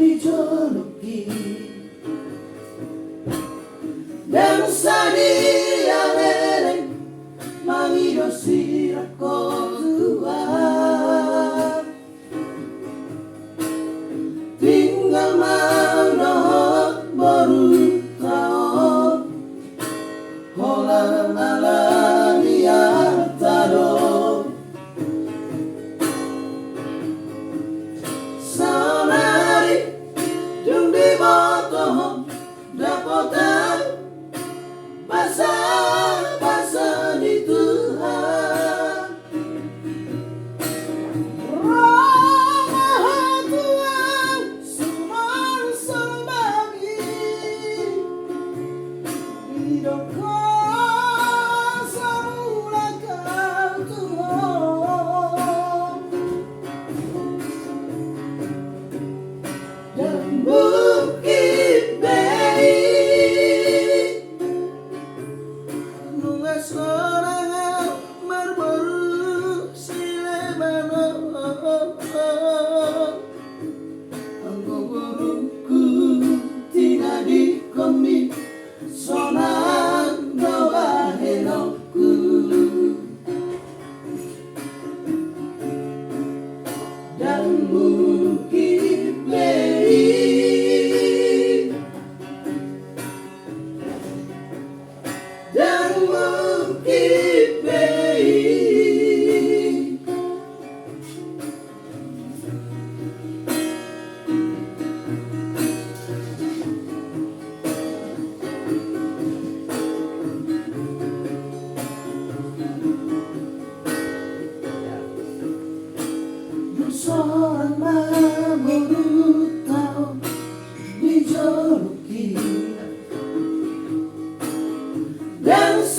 dijoloki dan sadia leleng mangidosi rakotua tinggal manohot baru tahu holang ala niat tado sanari jung di botoh dapotan basa di Tuhan Ramaha Tuhan semua sembagi hidup semula kau Tuhan dan bukit bayi bunga sorangan marbaru silemano anggo guruku tina di komi sonan gawa henoku dan